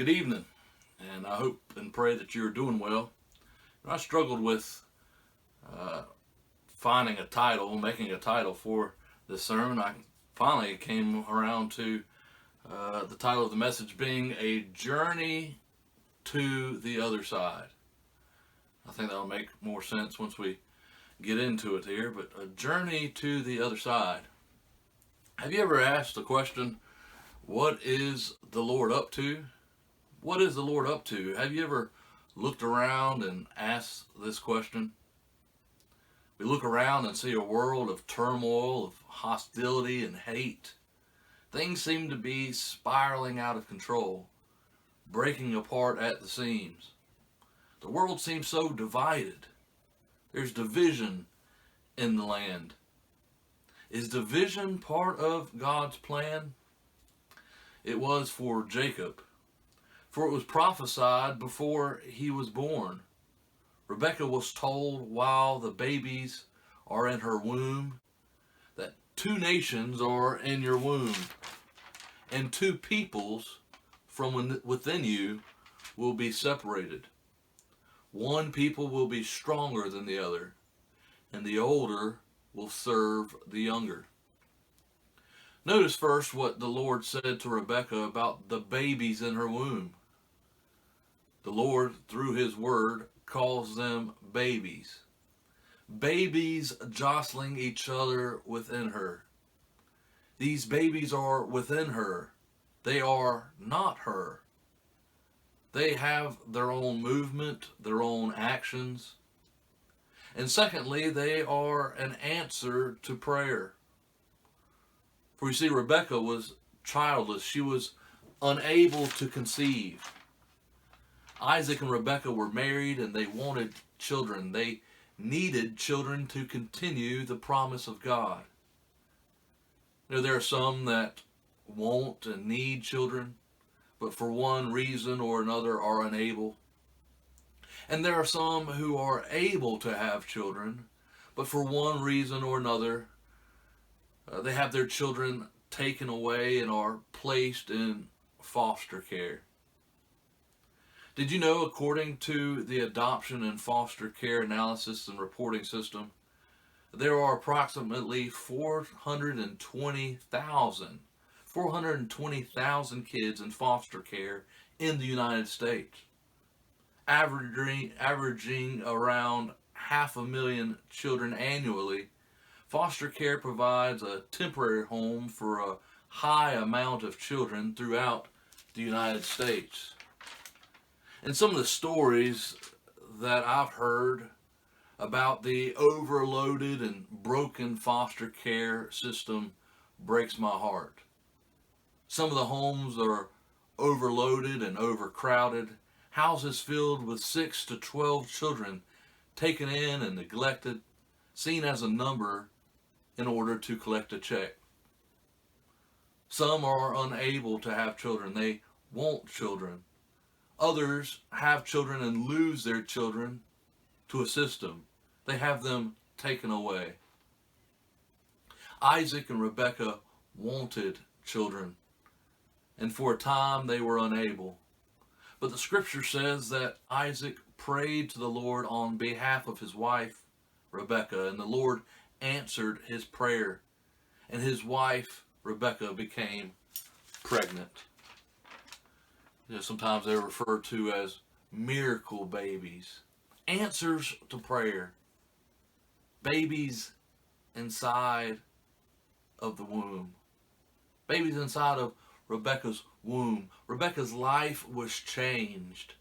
Good evening, and I hope and pray that you're doing well. I struggled with uh, finding a title, making a title for this sermon. I finally came around to the title of the message being A Journey to the Other Side. I think that'll make more sense once we get into it here, but a journey to the other side. Have you ever asked the question, what is the Lord up to? What is the Lord up to? Have you ever looked around and asked this question? We look around and see a world of turmoil, of hostility and hate. Things seem to be spiraling out of control, breaking apart at the seams. The world seems so divided. There's division in the land. Is division part of God's plan? It was for Jacob, for it was prophesied before he was born. Rebekah was told while the babies are in her womb that two nations are in your womb, and two peoples from within you will be separated. One people will be stronger than the other, and the older will serve the younger. Notice first what the Lord said to Rebekah about the babies in her womb. The Lord, through His Word, calls them babies. Babies jostling each other within her. These babies are within her. They are not her. They have their own movement, their own actions. And secondly, they are an answer to prayer. For you see, Rebekah was childless. She was unable to conceive. Isaac and Rebekah were married and they wanted children. They needed children to continue the promise of God. You know, there are some that want and need children, but for one reason or another are unable. And there are some who are able to have children, but for one reason or another, they have their children taken away and are placed in foster care. Did you know, according to the Adoption and Foster Care Analysis and Reporting System, there are approximately 420,000 kids in foster care in the United States, averaging around 500,000 children annually. Foster care provides a temporary home for a high amount of children throughout the United States. And some of the stories that I've heard about the overloaded and broken foster care system breaks my heart. Some of the homes are overloaded and overcrowded, houses filled with 6 to 12 children taken in and neglected, seen as a number in order to collect a check. Some are unable to have children. They want children. Others have children and lose their children to a system. They have them taken away. Isaac and Rebekah wanted children, and for a time they were unable. But the scripture says that Isaac prayed to the Lord on behalf of his wife, Rebekah, and the Lord answered his prayer, and his wife, Rebekah, became pregnant. You know, sometimes they're referred to as miracle babies, answers to prayer, babies inside of the womb, babies inside of Rebekah's womb. Rebekah's life was changed.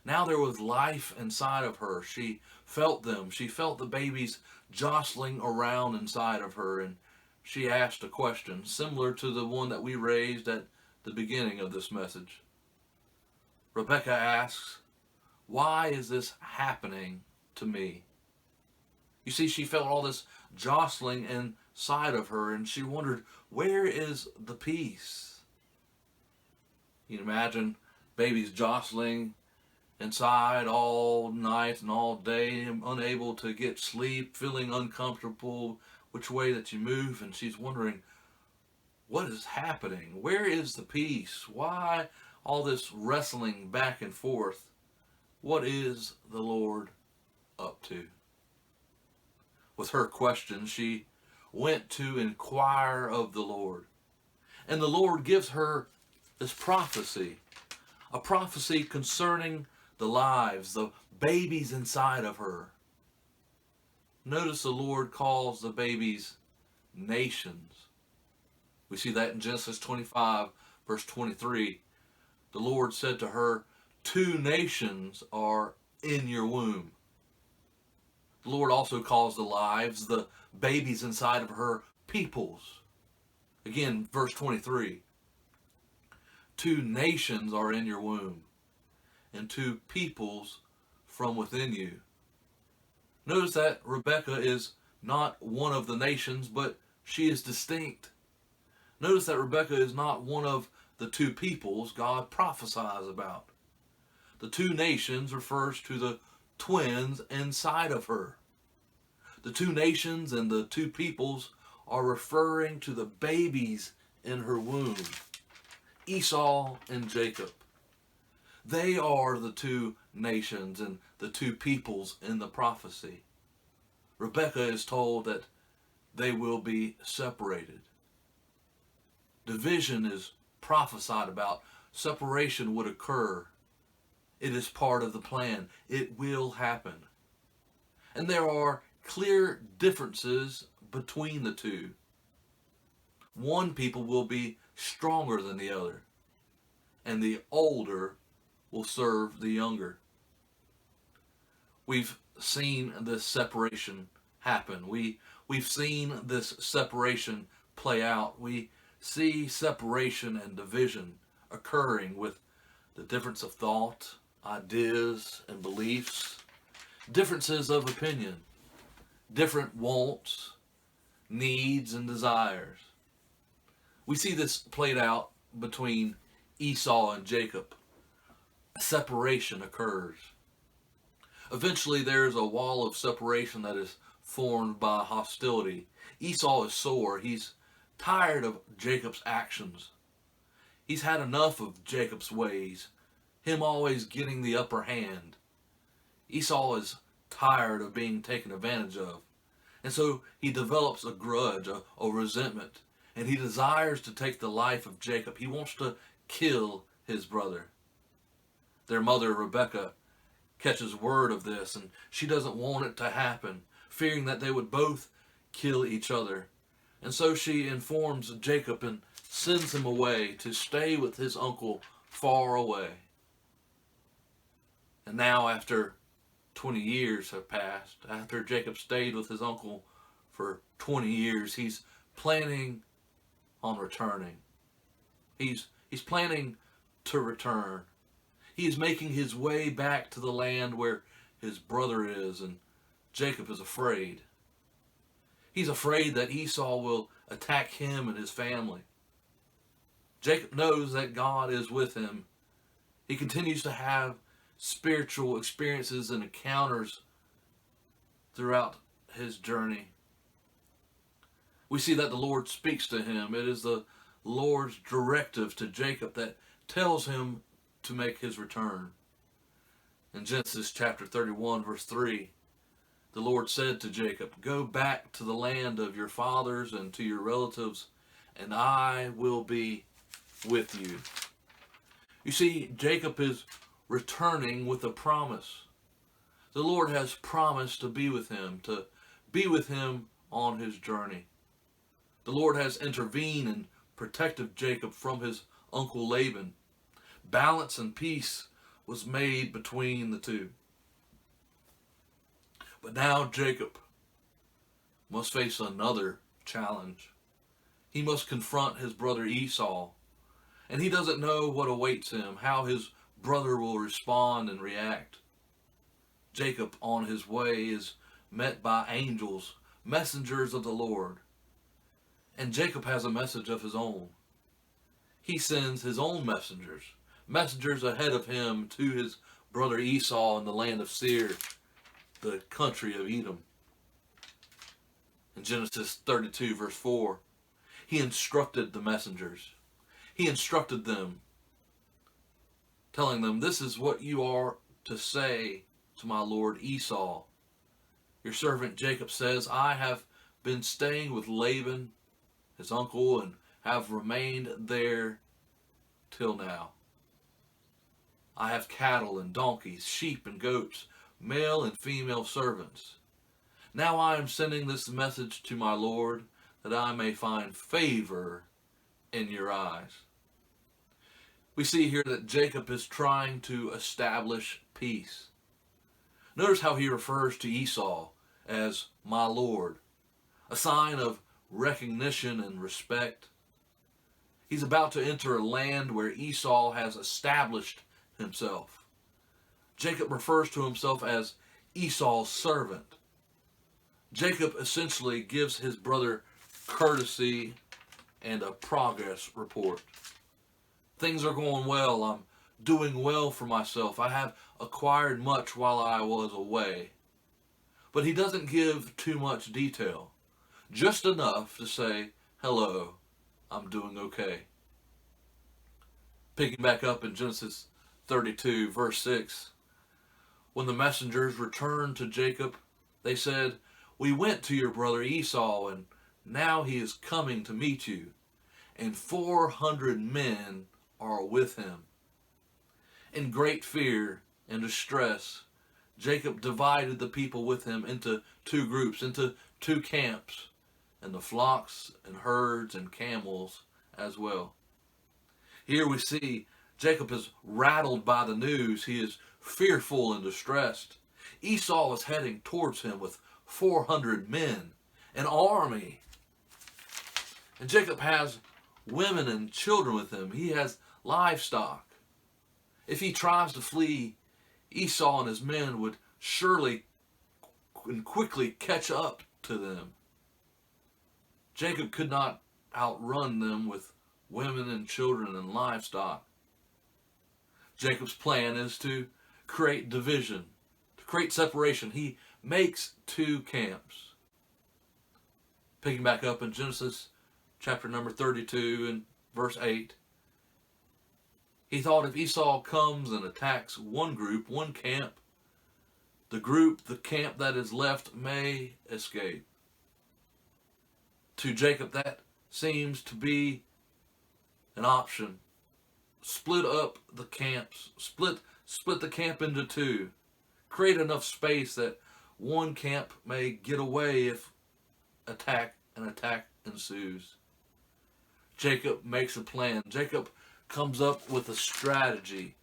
Now there was life inside of her. She felt them. She felt the babies jostling around inside of her, and she asked a question similar to the one that we raised at the beginning of this message. Rebekah asks, why is this happening to me? You see, she felt all this jostling inside of her, and she wondered, where is the peace? You can imagine babies jostling inside all night and all day, unable to get sleep, feeling uncomfortable which way that you move, and she's wondering, what is happening? Where is the peace? Why all this wrestling back and forth, what is the Lord up to? With her question, she went to inquire of the Lord. And the Lord gives her this prophecy, a prophecy concerning the lives, the babies inside of her. Notice the Lord calls the babies nations. We see that in Genesis 25, verse 23. The Lord said to her, 2 nations are in your womb. The Lord also calls the lives, the babies inside of her, peoples. Again, verse 23. 2 nations are in your womb, and 2 peoples from within you. Notice that Rebekah is not one of the nations, but she is distinct. Notice that Rebekah is not one of the 2 peoples God prophesies about. The 2 nations refers to the twins inside of her. The 2 nations and the 2 peoples are referring to the babies in her womb, Esau and Jacob. They are the 2 nations and the 2 peoples in the prophecy. Rebekah is told that they will be separated. Division is prophesied about. Separation would occur. It is part of the plan. It will happen. And there are clear differences between the 2. One people will be stronger than the other, and the older will serve the younger. We've seen this separation happen. We've seen this separation play out. We see separation and division occurring with the difference of thought, ideas, and beliefs, differences of opinion, different wants, needs, and desires. We see this played out between Esau and Jacob. A separation occurs. Eventually there is a wall of separation that is formed by hostility. Esau is sore. He's tired of Jacob's actions. He's had enough of Jacob's ways, him always getting the upper hand. Esau is tired of being taken advantage of. And so he develops a grudge, a resentment, and he desires to take the life of Jacob. He wants to kill his brother. Their mother, Rebekah, catches word of this, and she doesn't want it to happen, fearing that they would both kill each other. And so she informs Jacob and sends him away to stay with his uncle far away. And now, after 20 years have passed, after Jacob stayed with his uncle for 20 years, he's planning on returning. He's planning to return. He is making his way back to the land where his brother is, and Jacob is afraid. He's afraid that Esau will attack him and his family. Jacob knows that God is with him. He continues to have spiritual experiences and encounters throughout his journey. We see that the Lord speaks to him. It is the Lord's directive to Jacob that tells him to make his return. In Genesis chapter 31, verse 3, the Lord said to Jacob, "Go back to the land of your fathers and to your relatives, and I will be with you." You see, Jacob is returning with a promise. The Lord has promised to be with him on his journey. The Lord has intervened and protected Jacob from his uncle Laban. Balance and peace was made between the 2. But now Jacob must face another challenge. He must confront his brother Esau, and he doesn't know what awaits him, how his brother will respond and react. Jacob, on his way, is met by angels, messengers of the Lord. And Jacob has a message of his own. He sends his own messengers ahead of him to his brother Esau in the land of Seir, the country of Edom. In Genesis 32, verse 4, he instructed the messengers. He instructed them telling them, "This is what you are to say to my lord Esau. Your servant Jacob says, I have been staying with Laban, his uncle, and have remained there till now. I have cattle and donkeys, sheep and goats, male and female servants. Now I am sending this message to my Lord, that I may find favor in your eyes." We see here that Jacob is trying to establish peace. Notice how he refers to Esau as my Lord, a sign of recognition and respect. He's about to enter a land where Esau has established himself. Jacob refers to himself as Esau's servant. Jacob essentially gives his brother courtesy and a progress report. Things are going well. I'm doing well for myself. I have acquired much while I was away. But he doesn't give too much detail. Just enough to say, hello, I'm doing okay. Picking back up in Genesis 32, verse 6. When the messengers returned to Jacob, they said, "We went to your brother Esau, and now he is coming to meet you, and 400 men are with him." In great fear and distress, Jacob divided the people with him into two groups, into two camps, and the flocks and herds and camels as well. Here we see Jacob is rattled by the news. He is fearful and distressed. Esau is heading towards him with 400 men, an army. And Jacob has women and children with him. He has livestock. If he tries to flee, Esau and his men would surely and quickly catch up to them. Jacob could not outrun them with women and children and livestock. Jacob's plan is to create division, to create separation. He makes two camps. Picking back up in Genesis chapter number 32 and verse 8. He thought, if Esau comes and attacks one group, one camp, the camp that is left may escape. To Jacob, that seems to be an option. Split up the camps. Split the camp into two. Create enough space that one camp may get away if an attack ensues. Jacob makes a plan. Jacob comes up with a strategy.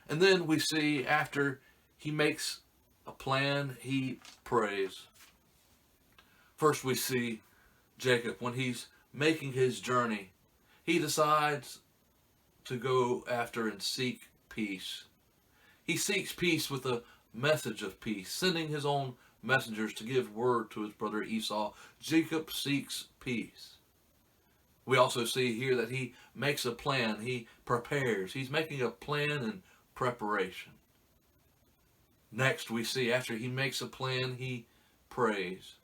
And then we see after he makes a plan, he prays. First we see Jacob, when he's making his journey, he decides to go after and seek peace. He seeks peace with a message of peace, sending his own messengers to give word to his brother Esau. Jacob seeks peace. We also see here that he makes a plan. He prepares. He's making a plan and preparation. Next we see after he makes a plan, he prays.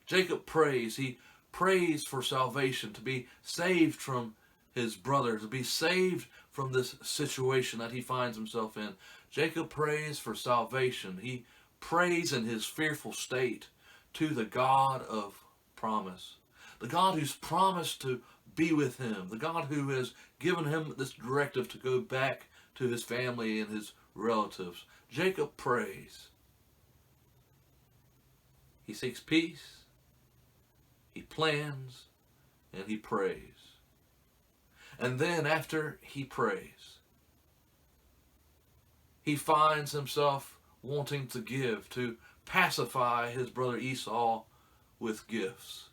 Jacob prays. He prays for salvation, to be saved from his brother, to be saved from this situation that he finds himself in. Jacob prays for salvation. He prays in his fearful state to the God of promise. The God who's promised to be with him. The God who has given him this directive to go back to his family and his relatives. Jacob prays. He seeks peace. He plans. And he prays. And then after he prays, he finds himself wanting to give, to pacify his brother Esau with gifts.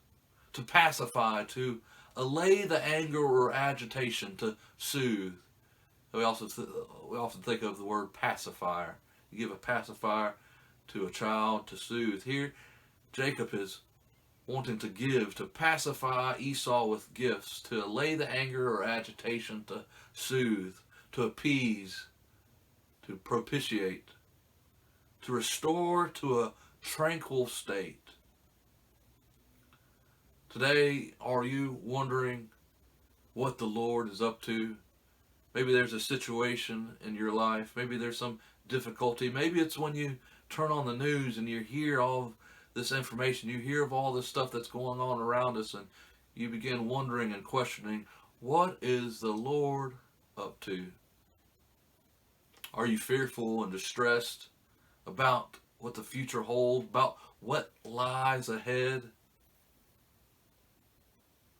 To pacify, to allay the anger or agitation, to soothe. We often think of the word pacifier. You give a pacifier to a child to soothe. Here, Jacob is wanting to give, to pacify Esau with gifts, to allay the anger or agitation, to soothe, to appease, to propitiate, to restore to a tranquil state. Today, are you wondering what the Lord is up to Maybe there's a situation in your life. Maybe there's some difficulty. Maybe it's when you turn on the news and you hear all this information. You hear of all this stuff that's going on around us, and you begin wondering and questioning, what is the Lord up to? Are you fearful and distressed about what the future holds, about what lies ahead?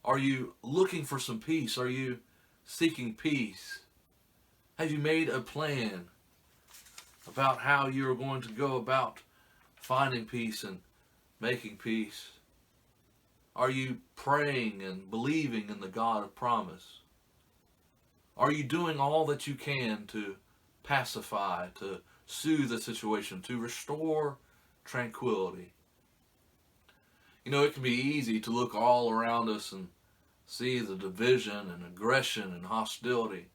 Are you looking for some peace? Are you seeking peace? Have you made a plan about how you're going to go about finding peace and making peace? Are you praying and believing in the God of promise? Are you doing all that you can to pacify, to soothe the situation, to restore tranquility? You know, it can be easy to look all around us and see the division and aggression and hostility.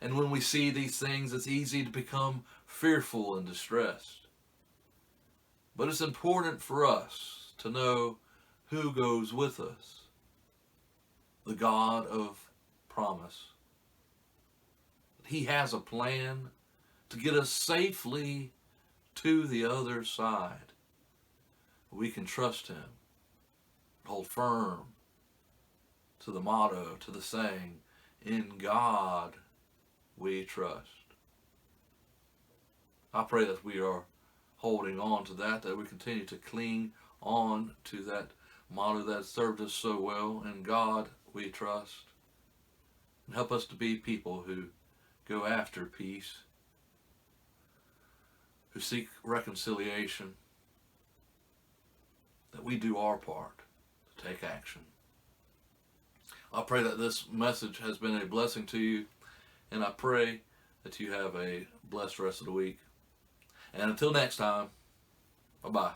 And when we see these things, it's easy to become fearful and distressed. But it's important for us to know who goes with us. The God of promise. He has a plan to get us safely to the other side. We can trust Him. Hold firm to the motto, to the saying, in God we trust. I pray that we are holding on to that we continue to cling on to that motto that served us so well. In God we trust. And help us to be people who go after peace, who seek reconciliation, that we do our part to take action. I pray that this message has been a blessing to you, and I pray that you have a blessed rest of the week. And until next time, bye-bye.